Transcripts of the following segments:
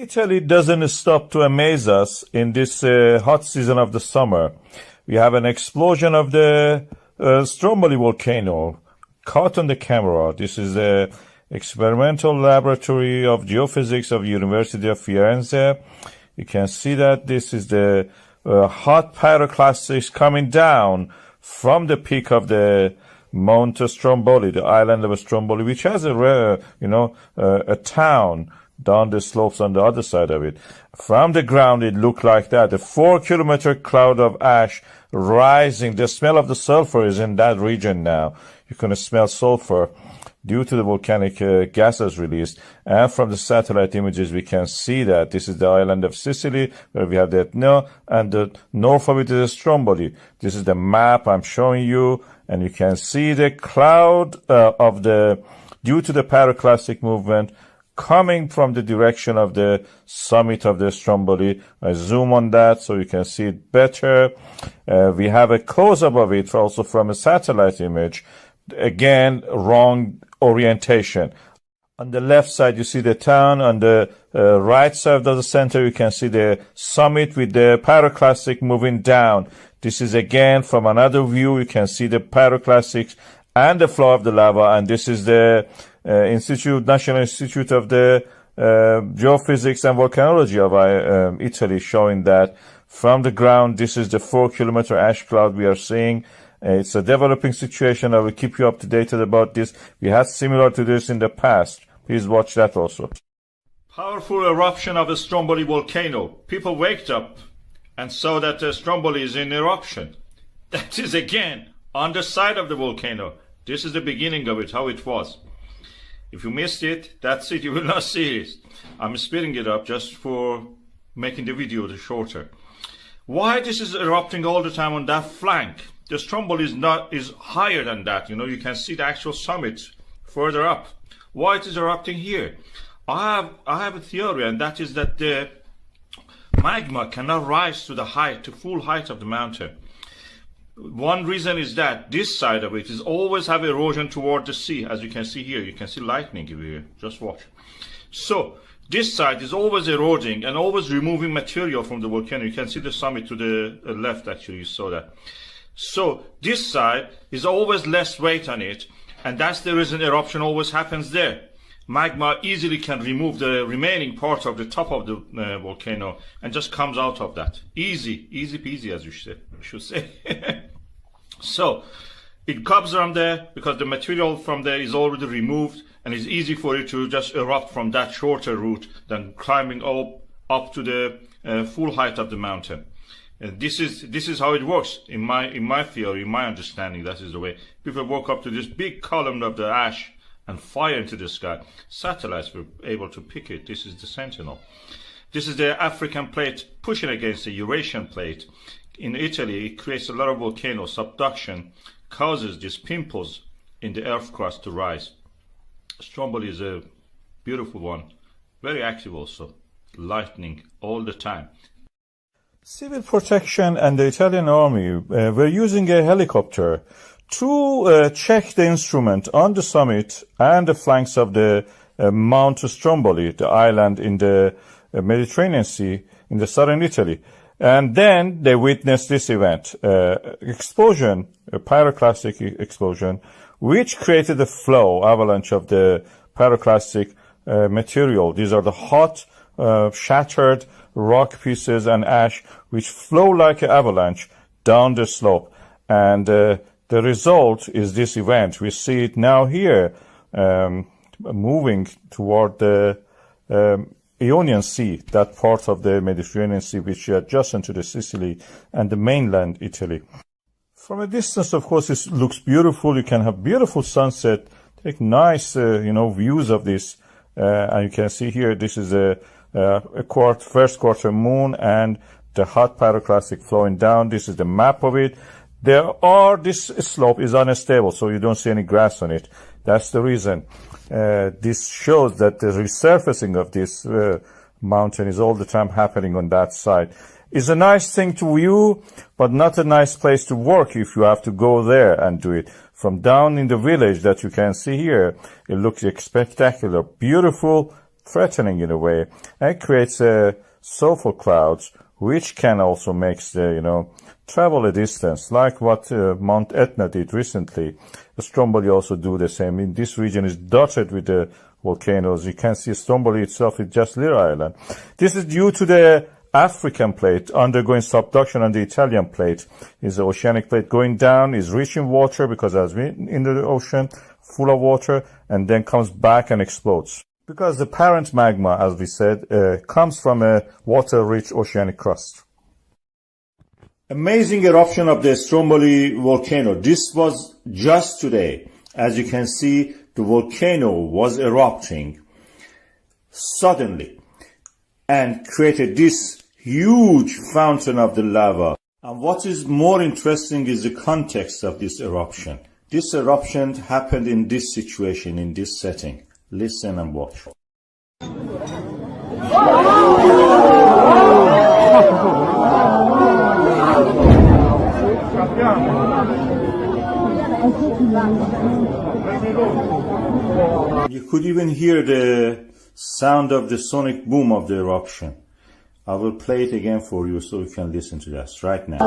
Italy doesn't stop to amaze us in this hot season of the summer. We have an explosion of the Stromboli volcano caught on the camera. This is the experimental laboratory of geophysics of University of Firenze. You can see that this is the hot pyroclastics coming down from the peak of the Mount Stromboli, the island of Stromboli, which has a town down the slopes on the other side of it. From the ground, it looked like that. A 4-kilometer cloud of ash rising. The smell of the sulfur is in that region now. You can smell sulfur due to the volcanic gases released. And from the satellite images, we can see that this is the island of Sicily, where we have the Etna, and the north of it is Stromboli. This is the map I'm showing you, and you can see the cloud due to the pyroclastic movement coming from the direction of the summit of the Stromboli. I zoom on that so you can see it better. We have a close-up of it also from a satellite image. Again, wrong orientation. On the left side, you see the town. On the right side of the center, you can see the summit with the pyroclastic moving down. This is again from another view. You can see the pyroclastics and the flow of the lava. And this is the National Institute of the Geophysics and Volcanology of Italy, showing that from the ground, this is the 4-kilometer ash cloud we are seeing. It's a developing situation. I will keep you up to date about this. We had similar to this in the past. Please watch that also. Powerful eruption of a Stromboli volcano. People waked up and saw that Stromboli is in eruption. That is again on the side of the volcano. This is the beginning of it, how it was. If you missed it, that's it. You will not see it. I'm speeding it up just for making the video shorter. Why this is erupting all the time on that flank? The Stromboli is higher than that. You can see the actual summit further up. Why it is erupting here? I have a theory, and that is that the magma cannot rise to the full height of the mountain. One reason is that this side of it is always have erosion toward the sea. As you can see here, you can see lightning here. Just watch. So this side is always eroding and always removing material from the volcano. You can see the summit to the left, actually, you saw that. So this side is always less weight on it, and that's the reason eruption always happens there. Magma easily can remove the remaining part of the top of the volcano and just comes out of that. Easy peasy, as you should say. So it comes from there because the material from there is already removed, and it's easy for it to just erupt from that shorter route than climbing up to the full height of the mountain. This is how it works in my theory, in my understanding. That is the way people woke up to this big column of the ash and fire into the sky. Satellites were able to pick it. This is the Sentinel. This is the African plate pushing against the Eurasian plate. In Italy, it creates a lot of volcanoes. Subduction causes these pimples in the earth crust to rise. Stromboli is a beautiful one, very active also, lightning all the time. Civil protection and the Italian army were using a helicopter to check the instrument on the summit and the flanks of the Mount Stromboli, the island in the Mediterranean Sea in the southern Italy. And then they witnessed this event, explosion, a pyroclastic explosion, which created a flow, avalanche of the pyroclastic material. These are the hot, shattered rock pieces and ash, which flow like an avalanche down the slope. And the result is this event. We see it now here, moving toward the Ionian Sea, that part of the Mediterranean Sea which is adjacent to the Sicily and the mainland Italy. From a distance, of course, it looks beautiful. You can have beautiful sunset, take nice, views of this. And you can see here, this is a first quarter moon and the hot pyroclastic flowing down. This is the map of it. This slope is unstable, so you don't see any grass on it. That's the reason. This shows that the resurfacing of this mountain is all the time happening on that side. It's a nice thing to view, but not a nice place to work if you have to go there and do it. From down in the village that you can see here, it looks spectacular, beautiful, threatening in a way, and it creates sulfur clouds, which can also make the, travel a distance, like what Mount Etna did recently. Stromboli also do the same. In this region is dotted with the volcanoes. You can see Stromboli itself is just little island. This is due to the African plate undergoing subduction on the Italian plate. Is the oceanic plate going down, is rich in water because it has been in the ocean, full of water, and then comes back and explodes. Because the parent magma, as we said, comes from a water-rich oceanic crust. Amazing eruption of the Stromboli volcano. This was just today. As you can see, the volcano was erupting suddenly and created this huge fountain of the lava. And what is more interesting is the context of this eruption. This eruption happened in this situation, in this setting. Listen and watch. You could even hear the sound of the sonic boom of the eruption. I will play it again for you so you can listen to this right now.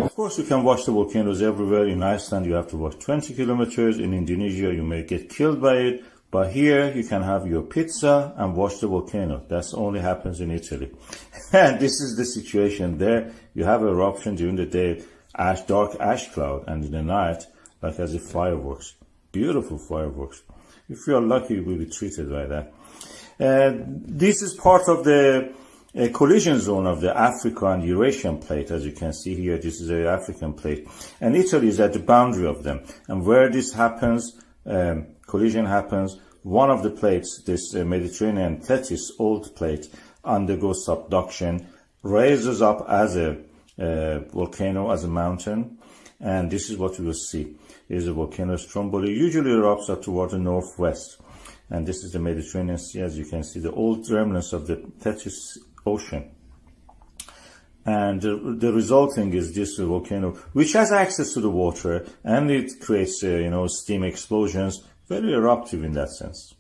Of course, you can watch the volcanoes everywhere. In Iceland, you have to walk 20 kilometers. In Indonesia, you may get killed by it. But here, you can have your pizza and watch the volcano. That only happens in Italy. And this is the situation there. You have eruption during the day, dark ash cloud, and in the night, like as if fireworks. Beautiful fireworks. If you are lucky, you will be treated like that. This is part of the collision zone of the Africa and Eurasian plate. As you can see here, this is the African plate. And Italy is at the boundary of them. And where this happens, collision happens, one of the plates, this Mediterranean Tethys old plate, undergoes subduction, raises up as a volcano, as a mountain, and this is what we will see. Is a volcano Stromboli, usually erupts up toward the northwest, and this is the Mediterranean Sea. As you can see, the old remnants of the Tethys Ocean, and the resulting is this volcano, which has access to the water, and it creates steam explosions, very eruptive in that sense.